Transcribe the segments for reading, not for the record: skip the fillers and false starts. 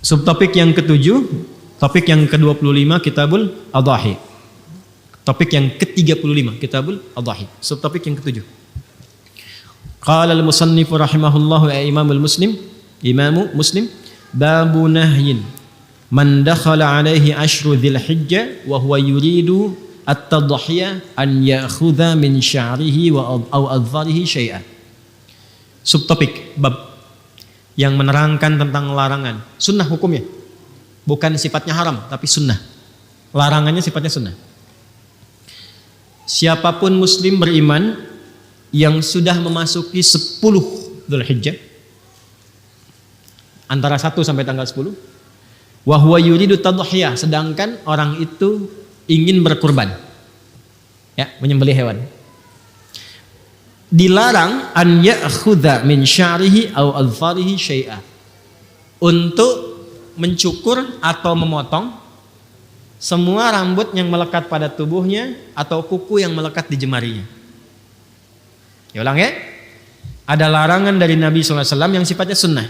Subtopik yang ketujuh, topik yang ke-25 Kitabul Adhahi. Topik yang ke-35 Kitabul Adhahi. Subtopik yang ketujuh. Qala al-musannif rahimahullahu Imamu Muslim babu nahyin man dakhala alaihi ashru dzil hijjah wa huwa yuridu at-tadhiyah an ya'khudha min sya'rihi aw adharihi syai'an. Subtopik bab yang menerangkan tentang larangan, sunnah hukumnya, bukan sifatnya haram tapi sunnah. Larangannya sifatnya sunnah. Siapapun muslim beriman yang sudah memasuki 10 Dzulhijjah antara 1 sampai tanggal 10, wa huwa yuridu tadhiyah, sedangkan orang itu ingin berkurban, ya, menyembelih hewan, dilarang an ya'khudha min sya'rihi aw adfarihi syai'a, untuk mencukur atau memotong semua rambut yang melekat pada tubuhnya atau kuku yang melekat di jemarinya. Ya ulang ya. Ada larangan dari Nabi SAW yang sifatnya sunnah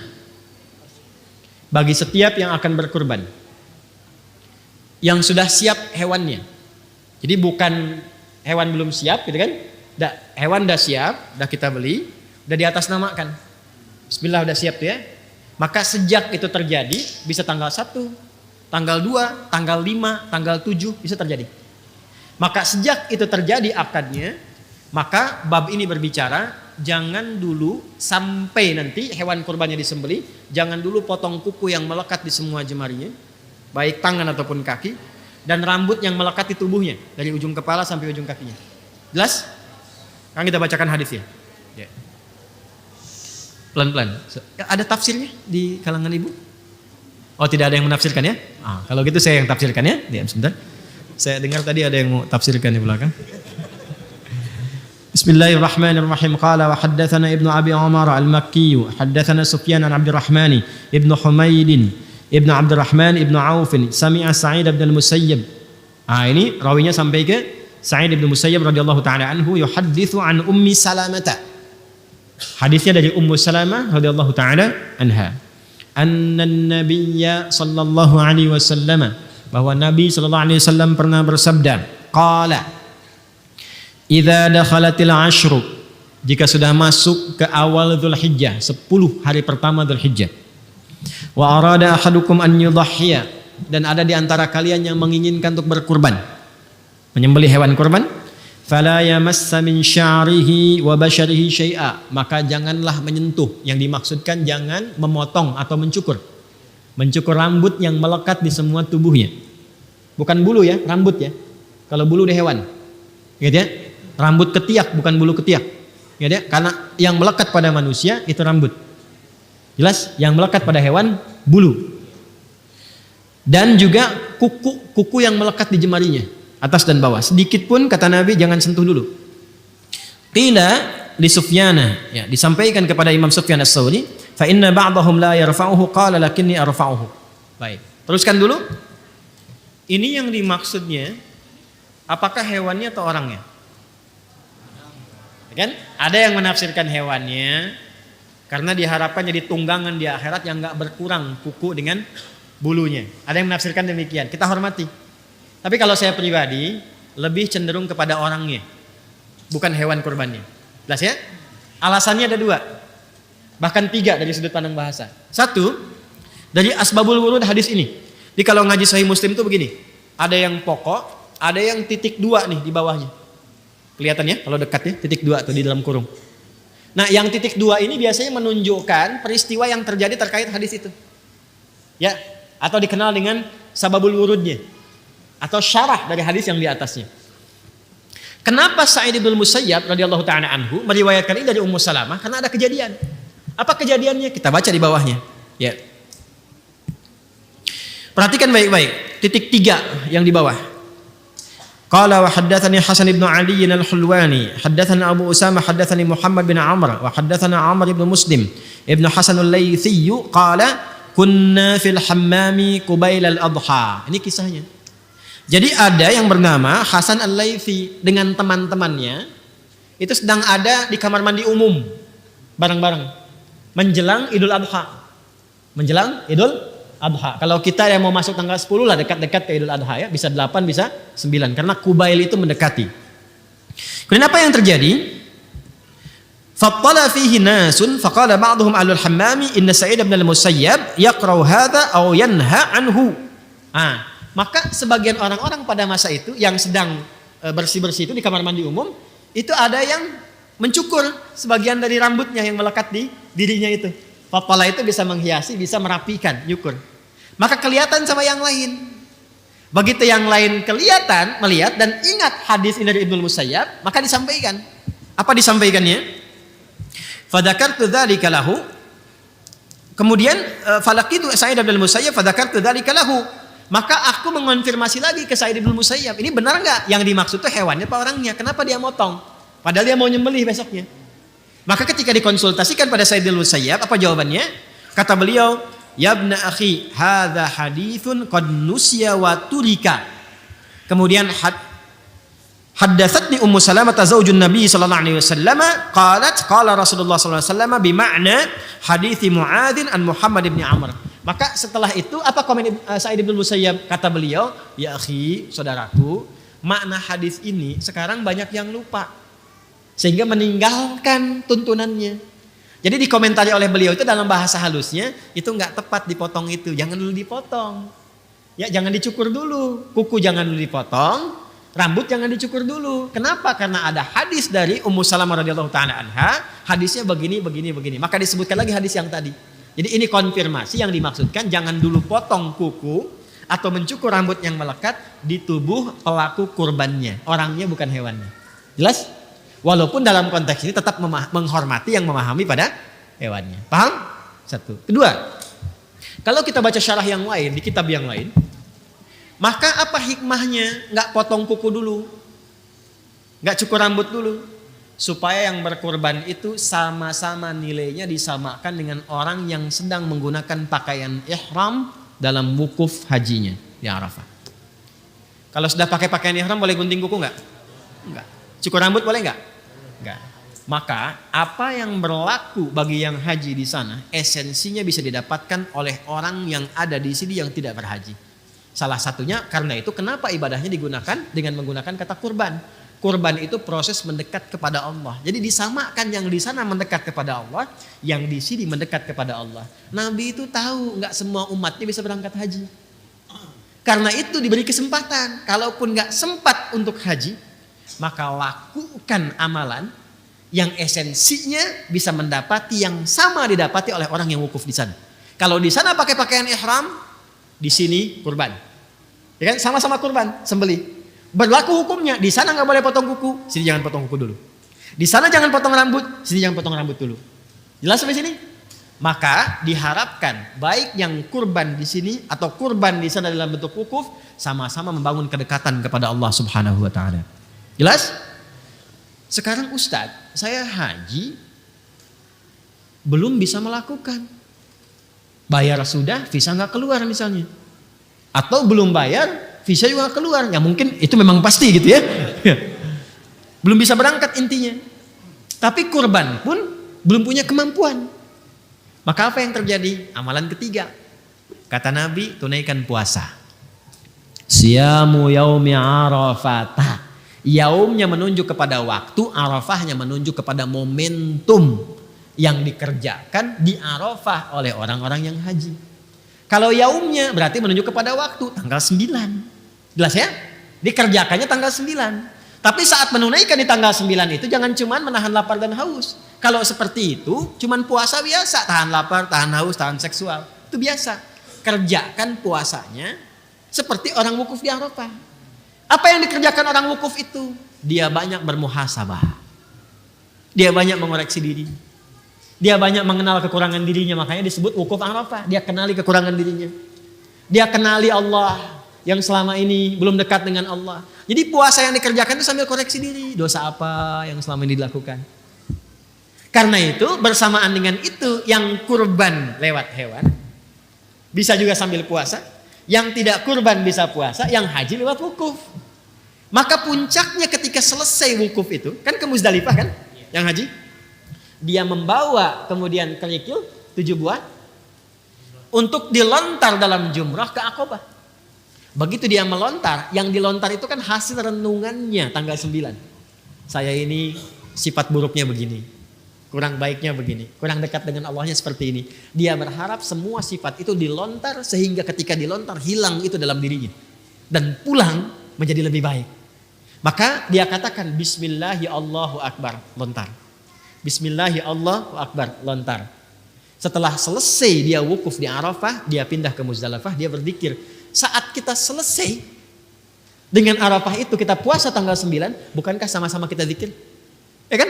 bagi setiap yang akan berkurban, yang sudah siap hewannya. Jadi bukan hewan belum siap gitu kan. Hewan udah siap, udah kita beli, udah diatasnamakan. Bismillah udah siap tuh ya. Maka sejak itu terjadi, bisa tanggal 1, tanggal 2, tanggal 5, tanggal 7 bisa terjadi. Maka sejak itu terjadi akadnya, maka bab ini berbicara jangan dulu sampai nanti hewan kurbannya disembelih, jangan dulu potong kuku yang melekat di semua jemarinya, baik tangan ataupun kaki, dan rambut yang melekat di tubuhnya dari ujung kepala sampai ujung kakinya. Jelas? Kan kita bacakan hadisnya. Ya. Pelan-pelan. Ada tafsirnya di kalangan ibu? Oh, tidak ada yang menafsirkan ya? Kalau gitu saya yang tafsirkan ya. Diam sebentar. Saya dengar tadi ada yang mau tafsirkan di belakang. Bismillahirrahmanirrahim. Qala wa haddatsana Ibnu Abi Umar al-Makki, haddatsana Sufyan an Abdurrahman Ibnu Humaid Ibnu Abdurrahman Ibnu Auf, sami'a Sa'id bin al-Musayyib. Ini rawinya sampai ke Sa'id bin Musayyib radhiyallahu taala anhu yuhadditsu an Ummi Salamah. Hadisnya dari Ummu Salamah radhiyallahu taala anha. Anna an-nabiyya sallallahu alaihi wasallam, bahwa Nabi sallallahu alaihi wasallam pernah bersabda, qala idza dakhalatil ashru, jika sudah masuk ke awal Dzulhijjah, 10 hari pertama Dzulhijjah, wa arada ahadukum an yudhhiya, dan ada di antara kalian yang menginginkan untuk berkurban, menyembelih hewan kurban, fala yamassa min sya'rihi wa basharihi syai'a, maka janganlah menyentuh, yang dimaksudkan jangan memotong atau mencukur rambut yang melekat di semua tubuhnya, bukan bulu ya, rambut ya. Kalau bulu di hewan, gitu ya, rambut ketiak bukan bulu ketiak, gitu ya, karena yang melekat pada manusia itu rambut, jelas. Yang melekat pada hewan bulu, dan juga kuku yang melekat di jemarinya, atas dan bawah. Sedikit pun kata Nabi jangan sentuh dulu. Qila li Sufyana, ya, disampaikan kepada Imam Sufyan Ats-Tsauri, fa inna ba'dahum la yarfa'uhu qala lakinni arfa'uhu. Baik, teruskan dulu. Ini yang dimaksudnya apakah hewannya atau orangnya? Kan? Ada yang menafsirkan hewannya karena diharapkan jadi tunggangan di akhirat yang enggak berkurang kuku dengan bulunya. Ada yang menafsirkan demikian. Kita hormati. Tapi kalau saya pribadi lebih cenderung kepada orangnya, bukan hewan kurbannya. Jelas ya? Alasannya ada 2, bahkan 3 dari sudut pandang bahasa. 1, dari asbabul wurud hadis ini. Jadi kalau ngaji Sahih Muslim itu begini, ada yang pokok, ada yang titik 2 nih di bawahnya. Kelihatan ya kalau dekat ya, titik 2 atau di dalam kurung. Nah, yang titik 2 ini biasanya menunjukkan peristiwa yang terjadi terkait hadis itu. Ya, atau dikenal dengan sababul wurudnya, atau syarah dari hadis yang di atasnya. Kenapa Sa'id bin Musayyab radhiyallahu ta'ala anhu meriwayatkan ini dari Ummu Salamah? Karena ada kejadian. Apa kejadiannya? Kita baca di bawahnya. Ya. Perhatikan baik-baik. Titik 3 yang di bawah. Qala wa haddatsani Hasan bin Ali al-Hulwani, haddatsana Abu Usama, haddatsani Muhammad bin Amr, wa haddatsana Amr bin Muslim ibn Hasan al-Laitsi qala kunna fil hammami qubail al-adha. Ini kisahnya. Jadi ada yang bernama Hasan al-Laitsi dengan teman-temannya itu sedang ada di kamar mandi umum bareng-bareng menjelang Idul Adha. Menjelang Idul Adha. Kalau kita yang mau masuk tanggal 10 lah, dekat-dekat ke Idul Adha ya, bisa 8 bisa 9 karena Qubail itu mendekati. Kemudian apa yang terjadi? Fattala fihi nasun faqala ba'dhum ahlul hammami inna Sa'id bin al-Musayyab yaqra'u hadza aw yanha anhu. Maka sebagian orang-orang pada masa itu yang sedang bersih-bersih itu di kamar mandi umum, itu ada yang mencukur sebagian dari rambutnya yang melekat di dirinya itu. Fattala itu bisa menghiasi, bisa merapikan, nyukur. Maka kelihatan sama yang lain. Begitu yang lain kelihatan, melihat dan ingat hadis ini dari Ibnu Musayyab, maka disampaikan. Apa disampaikannya? Fadzakartu dzalika lahu. Kemudian falaqitu Sa'id bin Musayyab fadzakartu dzalika lahu. Maka aku mengonfirmasi lagi ke Sa'id bin Musayyab, ini benar enggak yang dimaksud itu hewannya apa orangnya? Kenapa dia motong? Padahal dia mau nyembelih besoknya. Maka ketika dikonsultasikan pada Sa'id bin Musayyab, apa jawabannya? Kata beliau, "Ya ibna akhi, hadza haditsun qad nusiya wa turika." Kemudian haddatsatni Ummu Salamah zaujun Nabi sallallahu alaihi wasallam qalat qala Rasulullah sallallahu alaihi wasallam bima'na hadits Muadzin an Muhammad bin Amr. Maka setelah itu apa komen Sa'id bin Musayyab? Kata beliau, "Ya akhi, saudaraku, makna hadis ini sekarang banyak yang lupa sehingga meninggalkan tuntunannya." Jadi dikomentari oleh beliau itu dalam bahasa halusnya itu enggak tepat dipotong itu, jangan dulu dipotong. Ya, jangan dicukur dulu, kuku jangan dulu dipotong. Rambut jangan dicukur dulu. Kenapa? Karena ada hadis dari Ummu Salamah radhiyallahu taala anha, hadisnya begini. Maka disebutkan lagi hadis yang tadi. Jadi ini konfirmasi yang dimaksudkan jangan dulu potong kuku atau mencukur rambut yang melekat di tubuh pelaku kurbannya. Orangnya bukan hewannya. Jelas? Walaupun dalam konteks ini tetap menghormati yang memahami pada hewannya. Paham? Satu. Kedua, kalau kita baca syarah yang lain di kitab yang lain, maka apa hikmahnya nggak potong kuku dulu, nggak cukur rambut dulu, supaya yang berkurban itu sama-sama nilainya disamakan dengan orang yang sedang menggunakan pakaian ihram dalam wukuf hajinya di Arafah. Kalau sudah pakai pakaian ihram boleh gunting kuku nggak? Nggak. Cukur rambut boleh nggak? Nggak. Maka apa yang berlaku bagi yang haji di sana esensinya bisa didapatkan oleh orang yang ada di sini yang tidak berhaji. Salah satunya karena itu kenapa ibadahnya digunakan dengan menggunakan kata kurban. Kurban itu proses mendekat kepada Allah. Jadi disamakan yang di sana mendekat kepada Allah, yang di sini mendekat kepada Allah. Nabi itu tahu nggak semua umatnya bisa berangkat haji. Karena itu diberi kesempatan. Kalaupun nggak sempat untuk haji, maka lakukan amalan yang esensinya bisa mendapati yang sama didapati oleh orang yang wukuf di sana. Kalau di sana pakai pakaian ihram, di sini kurban. Ya kan, sama-sama kurban, sembelih. Berlaku hukumnya, di sana nggak boleh potong kuku, sini jangan potong kuku dulu. Di sana jangan potong rambut, sini jangan potong rambut dulu. Jelas sampai sini? Maka diharapkan baik yang kurban di sini atau kurban di sana dalam bentuk wukuf sama-sama membangun kedekatan kepada Allah Subhanahu wa taala. Jelas? Sekarang Ustadz, saya haji belum bisa melakukan. Bayar sudah, visa nggak keluar misalnya. Atau belum bayar, visa juga keluar. Ya mungkin itu memang pasti gitu ya. Belum bisa berangkat intinya. Tapi kurban pun belum punya kemampuan. Maka apa yang terjadi? Amalan ketiga. Kata Nabi, tunaikan puasa. Siyamu yaumi arafata. Yaumnya menunjuk kepada waktu, Arafahnya menunjuk kepada momentum yang dikerjakan di Arafah oleh orang-orang yang haji. Kalau yaumnya berarti menunjuk kepada waktu, tanggal 9. Jelas ya? Dikerjakannya tanggal 9. Tapi saat menunaikan di tanggal 9 itu jangan cuma menahan lapar dan haus. Kalau seperti itu cuman puasa biasa, tahan lapar, tahan haus, tahan seksual. Itu biasa. Kerjakan puasanya seperti orang wukuf di Arafah. Apa yang dikerjakan orang wukuf itu? Dia banyak bermuhasabah. Dia banyak mengoreksi diri. Dia banyak mengenal kekurangan dirinya, makanya disebut wukuf Arafah. Dia kenali kekurangan dirinya. Dia kenali Allah yang selama ini belum dekat dengan Allah. Jadi puasa yang dikerjakan itu sambil koreksi diri. Dosa apa yang selama ini dilakukan. Karena itu bersamaan dengan itu yang kurban lewat hewan. Bisa juga sambil puasa. Yang tidak kurban bisa puasa, yang haji lewat wukuf. Maka puncaknya ketika selesai wukuf itu, kan ke Muzdalifah kan, yang haji. Dia membawa kemudian kerikil 7 buah untuk dilontar dalam jumrah ke Aqabah. Begitu dia melontar, yang dilontar itu kan hasil renungannya tanggal 9. Saya ini sifat buruknya begini, kurang baiknya begini, kurang dekat dengan Allahnya seperti ini. Dia berharap semua sifat itu dilontar sehingga ketika dilontar hilang itu dalam dirinya. Dan pulang menjadi lebih baik. Maka dia katakan Bismillahi Allahu Akbar, lontar. Bismillahi Allahu Akbar, lontar. Setelah selesai dia wukuf di Arafah, dia pindah ke Muzdalifah, dia berzikir. Saat kita selesai dengan Arafah itu, kita puasa tanggal 9, bukankah sama-sama kita zikir? Ya kan?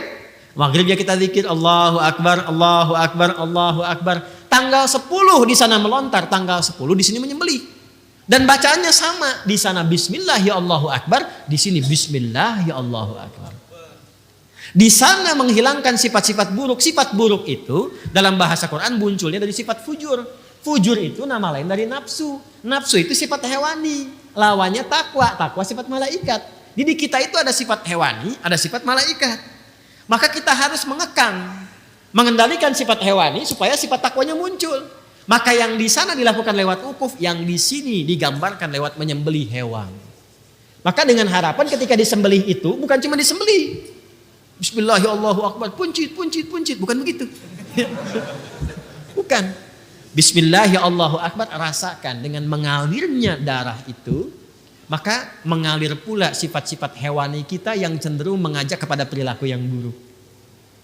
Maghrib ya kita zikir Allahu Akbar, Allahu Akbar, Allahu Akbar. Tanggal 10 di sana melontar, tanggal 10 di sini menyembelih. Dan bacaannya sama, di sana Bismillah ya Allahu Akbar, di sini Bismillah ya Allahu Akbar. Di sana menghilangkan sifat-sifat buruk. Sifat buruk itu dalam bahasa Quran munculnya dari sifat fujur. Fujur itu nama lain dari nafsu. Nafsu itu sifat hewani, lawannya takwa. Takwa sifat malaikat. Jadi kita itu ada sifat hewani, ada sifat malaikat. Maka kita harus mengekang, mengendalikan sifat hewani supaya sifat takwanya muncul. Maka yang di sana dilakukan lewat wukuf, yang di sini digambarkan lewat menyembelih hewan. Maka dengan harapan ketika disembelih itu bukan cuma disembelih. Bismillahirrahmanirrahim, puncit, bukan begitu. Bukan. Bismillahirrahmanirrahim, rasakan dengan mengalirnya darah itu, maka mengalir pula sifat-sifat hewani kita yang cenderung mengajak kepada perilaku yang buruk.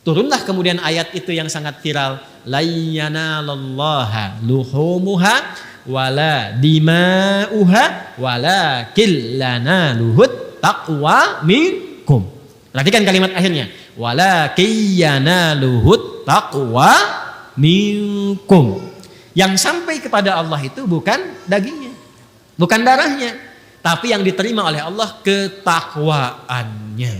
Turunlah kemudian ayat itu yang sangat viral. La yanalallaha luhumuha wala dima'uha walakin lanaluhut taqwa minkum. Perhatikan kalimat akhirnya. Walakin yanaluhut taqwa minkum. Yang sampai kepada Allah itu bukan dagingnya, bukan darahnya, tapi yang diterima oleh Allah ketakwaannya.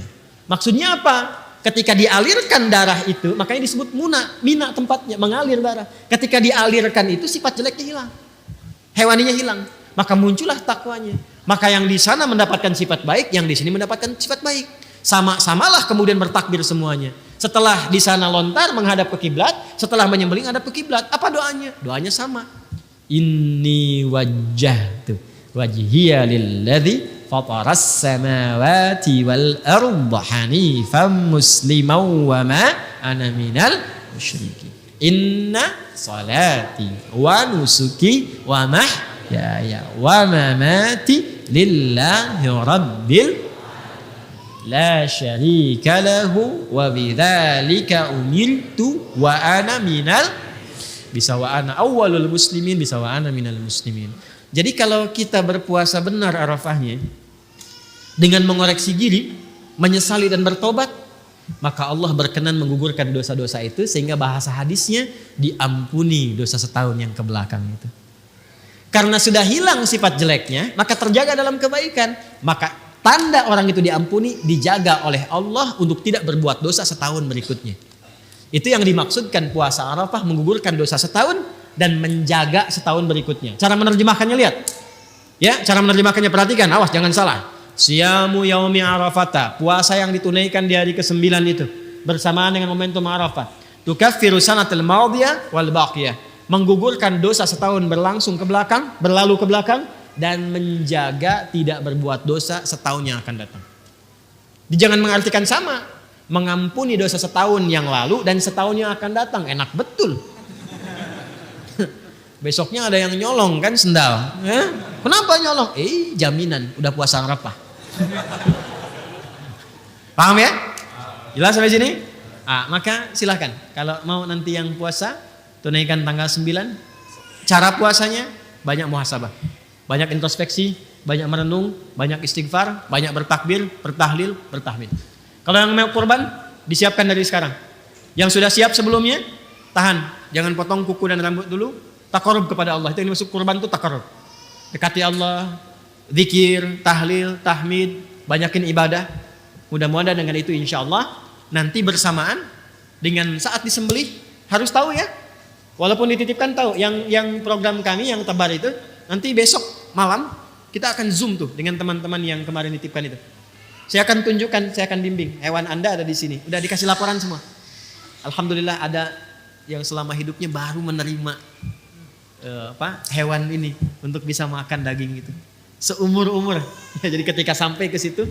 Maksudnya apa? Ketika dialirkan darah itu, makanya disebut mina tempatnya, mengalir darah. Ketika dialirkan itu sifat jeleknya hilang, hewaninya hilang, maka muncullah takwanya. Maka yang di sana mendapatkan sifat baik, yang di sini mendapatkan sifat baik. Sama-samalah kemudian bertakbir semuanya. Setelah di sana lontar menghadap ke kiblat, setelah menyembelih menghadap ke kiblat. Apa doanya? Doanya sama. Inni wajjahtu wajhiya lilladzi fataras samawati wal arda hanifan musliman wa ma ana minal musyrikin. Inna salati wa nusuki wa mahyaya wa mamati lillahi rabbil la syarika lahu wa bidzalika umirtu wa ana minal, bisa wa ana awwalul muslimin, bisa wa ana minal muslimin. Jadi kalau kita berpuasa benar Arafahnya dengan mengoreksi diri, menyesali dan bertobat, maka Allah berkenan menggugurkan dosa-dosa itu sehingga bahasa hadisnya diampuni dosa setahun yang ke belakang itu. Karena sudah hilang sifat jeleknya, maka terjaga dalam kebaikan. Maka tanda orang itu diampuni, dijaga oleh Allah untuk tidak berbuat dosa setahun berikutnya. Itu yang dimaksudkan puasa Arafah, menggugurkan dosa setahun dan menjaga setahun berikutnya. Cara menerjemahkannya lihat. Ya, cara menerjemahkannya perhatikan, awas jangan salah. Siyamu yaumi Arafata, puasa yang ditunaikan di hari ke-9 itu bersamaan dengan momentum Arafah. Tukaffiru sanatal madiyah wal baqiyah, menggugurkan dosa setahun berlangsung ke belakang, berlalu ke belakang, dan menjaga tidak berbuat dosa setahun yang akan datang. Jangan mengartikan sama, mengampuni dosa setahun yang lalu dan setahun yang akan datang. Enak betul. Besoknya ada yang nyolong kan sendal. Kenapa nyolong? Jaminan udah puasa Arafah. Paham ya? Jelas sampai sini? Maka silahkan kalau mau nanti yang puasa tunaikan tanggal 9. Cara puasanya banyak muhasabah, banyak introspeksi, banyak merenung, banyak istighfar, banyak bertakbir, bertahlil, bertahmid. Kalau yang mau kurban disiapkan dari sekarang. Yang sudah siap sebelumnya tahan, jangan potong kuku dan rambut dulu. Takarrub kepada Allah, itu yang dimaksud kurban itu takarrub. Dekati Allah, zikir, tahlil, tahmid, banyakin ibadah. Mudah-mudahan dengan itu insya Allah nanti bersamaan dengan saat disembelih harus tahu ya. Walaupun dititipkan tahu, yang program kami yang tebar itu nanti besok malam kita akan zoom tuh dengan teman-teman yang kemarin dititipkan itu. Saya akan tunjukkan, saya akan bimbing. Hewan Anda ada di sini, udah dikasih laporan semua. Alhamdulillah ada yang selama hidupnya baru menerima hewan ini untuk bisa makan daging itu. Seumur-umur. Ya, jadi ketika sampai ke situ,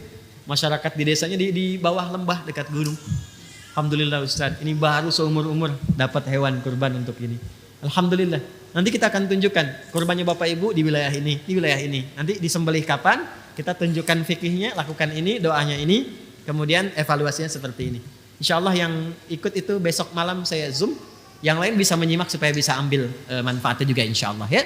masyarakat di desanya di bawah lembah dekat gunung. Alhamdulillah Ustaz, ini baru seumur-umur dapat hewan kurban untuk ini. Alhamdulillah. Nanti kita akan tunjukkan kurbannya Bapak Ibu di wilayah ini, di wilayah ini. Nanti disembelih kapan, kita tunjukkan fikihnya, lakukan ini, doanya ini, kemudian evaluasinya seperti ini. Insya Allah yang ikut itu besok malam saya Zoom, yang lain bisa menyimak supaya bisa ambil manfaatnya juga insya Allah ya.